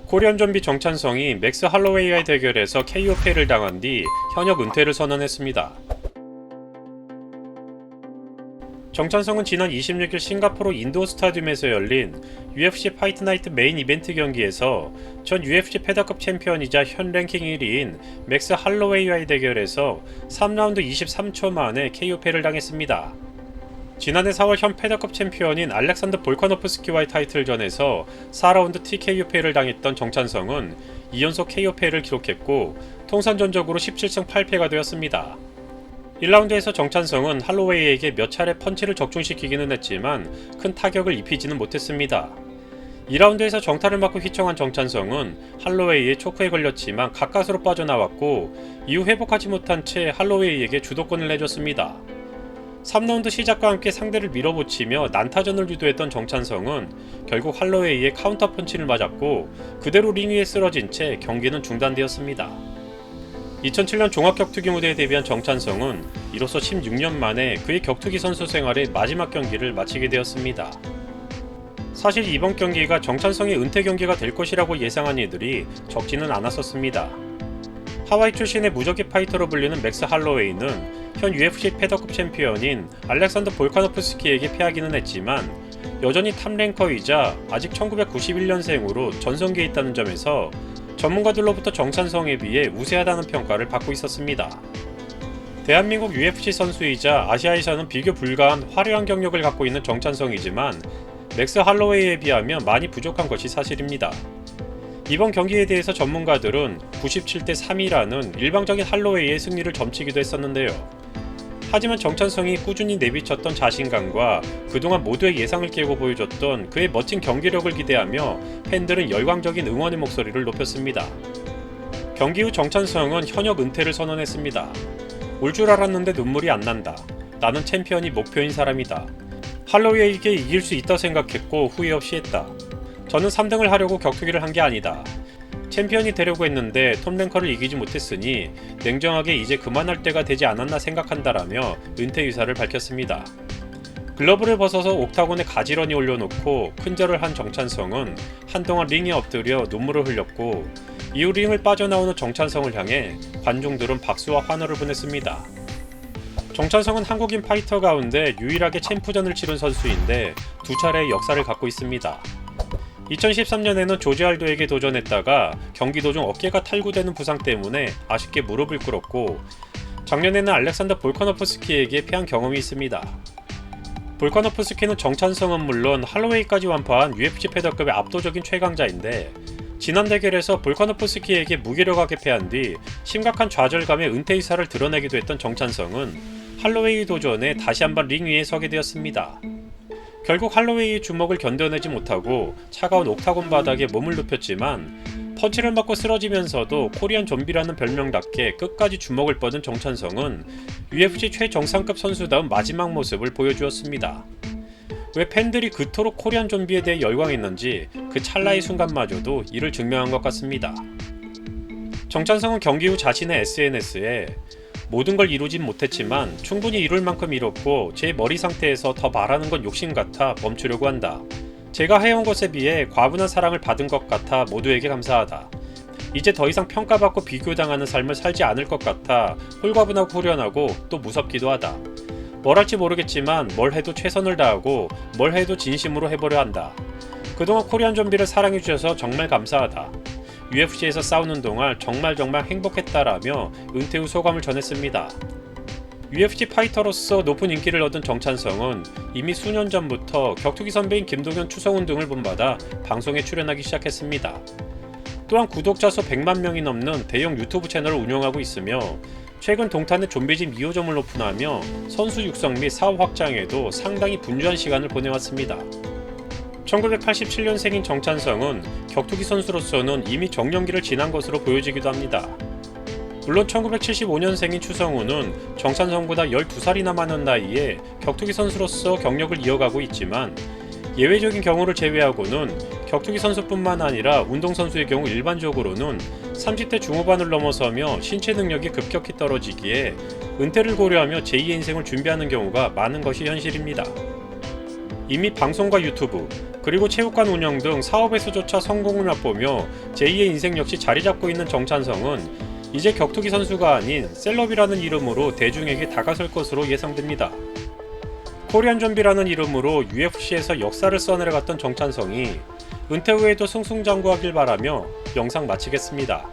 코리안 좀비 정찬성이 맥스 할로웨이와의 대결에서 KO 패를 당한 뒤 현역 은퇴를 선언했습니다. 정찬성은 지난 26일 싱가포르 인도어 스타디움에서 열린 UFC 파이트 나이트 메인 이벤트 경기에서 전 UFC 패더급 챔피언이자 현 랭킹 1위인 맥스 할로웨이와의 대결에서 3라운드 23초 만에 KO 패를 당했습니다. 지난해 4월 현 패더급 챔피언인 알렉산더 볼카노프스키와의 타이틀전에서 4라운드 TKO 패를 당했던 정찬성은 2연속 KO 패를 기록했고 통산 전적으로 17승 8패가 되었습니다. 1라운드에서 정찬성은 할로웨이에게 몇 차례 펀치를 적중시키기는 했지만 큰 타격을 입히지는 못했습니다. 2라운드에서 정타를 맞고 휘청한 정찬성은 할로웨이의 초크에 걸렸지만 가까스로 빠져나왔고 이후 회복하지 못한 채 할로웨이에게 주도권을 내줬습니다. 3라운드 시작과 함께 상대를 밀어붙이며 난타전을 유도했던 정찬성은 결국 할로웨이의 카운터 펀치를 맞았고 그대로 링 위에 쓰러진 채 경기는 중단되었습니다. 2007년 종합격투기 무대에 데뷔한 정찬성은 이로써 16년 만에 그의 격투기 선수 생활의 마지막 경기를 마치게 되었습니다. 사실 이번 경기가 정찬성의 은퇴 경기가 될 것이라고 예상한 이들이 적지는 않았었습니다. 하와이 출신의 무적기 파이터로 불리는 맥스 할로웨이는 현 UFC 패더급 챔피언인 알렉산더 볼카노프스키에게 패하기는 했지만 여전히 탑랭커이자 아직 1991년생으로 전성기에 있다는 점에서 전문가들로부터 정찬성에 비해 우세하다는 평가를 받고 있었습니다. 대한민국 UFC 선수이자 아시아에서는 비교 불가한 화려한 경력을 갖고 있는 정찬성이지만 맥스 할로웨이에 비하면 많이 부족한 것이 사실입니다. 이번 경기에 대해서 전문가들은 97대 3이라는 일방적인 할로웨이의 승리를 점치기도 했었는데요. 하지만 정찬성이 꾸준히 내비쳤던 자신감과 그동안 모두의 예상을 깨고 보여줬던 그의 멋진 경기력을 기대하며 팬들은 열광적인 응원의 목소리를 높였습니다. 경기 후 정찬성은 현역 은퇴를 선언했습니다. 올 줄 알았는데 눈물이 안 난다. 나는 챔피언이 목표인 사람이다. 할로웨이에게 이길 수 있다 생각했고 후회 없이 했다. 저는 3등을 하려고 격투기를 한 게 아니다. 챔피언이 되려고 했는데 톱랭커를 이기지 못했으니 냉정하게 이제 그만할 때가 되지 않았나 생각한다라며 은퇴 의사를 밝혔습니다. 글러브를 벗어서 옥타곤에 가지런히 올려놓고 큰절을 한 정찬성은 한동안 링에 엎드려 눈물을 흘렸고 이후 링을 빠져나오는 정찬성을 향해 관중들은 박수와 환호를 보냈습니다. 정찬성은 한국인 파이터 가운데 유일하게 챔프전을 치른 선수인데 두 차례의 역사를 갖고 있습니다. 2013년에는 조지 알도에게 도전했다가 경기 도중 어깨가 탈구되는 부상 때문에 아쉽게 무릎을 꿇었고 작년에는 알렉산더 볼카노프스키에게 패한 경험이 있습니다. 볼카노프스키는 정찬성은 물론 할로웨이까지 완파한 UFC 패더급의 압도적인 최강자인데 지난 대결에서 볼카노프스키에게 무기력하게 패한 뒤 심각한 좌절감에 은퇴 의사를 드러내기도 했던 정찬성은 할로웨이 도전에 다시 한번 링 위에 서게 되었습니다. 결국 할로웨이의 주먹을 견뎌내지 못하고 차가운 옥타곤 바닥에 몸을 눕혔지만 펀치를 맞고 쓰러지면서도 코리안 좀비라는 별명답게 끝까지 주먹을 뻗은 정찬성은 UFC 최정상급 선수다운 마지막 모습을 보여주었습니다. 왜 팬들이 그토록 코리안 좀비에 대해 열광했는지 그 찰나의 순간마저도 이를 증명한 것 같습니다. 정찬성은 경기 후 자신의 SNS에 모든 걸 이루진 못했지만 충분히 이룰 만큼 이뤘고 제 머리 상태에서 더 말하는 건 욕심 같아 멈추려고 한다. 제가 해온 것에 비해 과분한 사랑을 받은 것 같아 모두에게 감사하다. 이제 더 이상 평가받고 비교당하는 삶을 살지 않을 것 같아 홀가분하고 후련하고 또 무섭기도 하다. 뭘 할지 모르겠지만 뭘 해도 최선을 다하고 뭘 해도 진심으로 해보려 한다. 그동안 코리안 좀비를 사랑해주셔서 정말 감사하다. UFC에서 싸우는 동안 정말 행복했다라며 은퇴 후 소감을 전했습니다. UFC 파이터로서 높은 인기를 얻은 정찬성은 이미 수년 전부터 격투기 선배인 김동현, 추성훈 등을 본받아 방송에 출연하기 시작했습니다. 또한 구독자 수 100만 명이 넘는 대형 유튜브 채널을 운영하고 있으며 최근 동탄의 좀비짐 2호점을 오픈하며 선수 육성 및 사업 확장에도 상당히 분주한 시간을 보내왔습니다. 1987년생인 정찬성은 격투기 선수로서는 이미 정년기를 지난 것으로 보여지기도 합니다. 물론 1975년생인 추성훈은 정찬성보다 12살이나 많은 나이에 격투기 선수로서 경력을 이어가고 있지만 예외적인 경우를 제외하고는 격투기 선수뿐만 아니라 운동선수의 경우 일반적으로는 30대 중후반을 넘어서며 신체 능력이 급격히 떨어지기에 은퇴를 고려하며 제2의 인생을 준비하는 경우가 많은 것이 현실입니다. 이미 방송과 유튜브, 그리고 체육관 운영 등 사업에서조차 성공을 맛보며 제2의 인생 역시 자리 잡고 있는 정찬성은 이제 격투기 선수가 아닌 셀럽이라는 이름으로 대중에게 다가설 것으로 예상됩니다. 코리안 좀비라는 이름으로 UFC에서 역사를 써내려갔던 정찬성이 은퇴 후에도 승승장구하길 바라며 영상 마치겠습니다.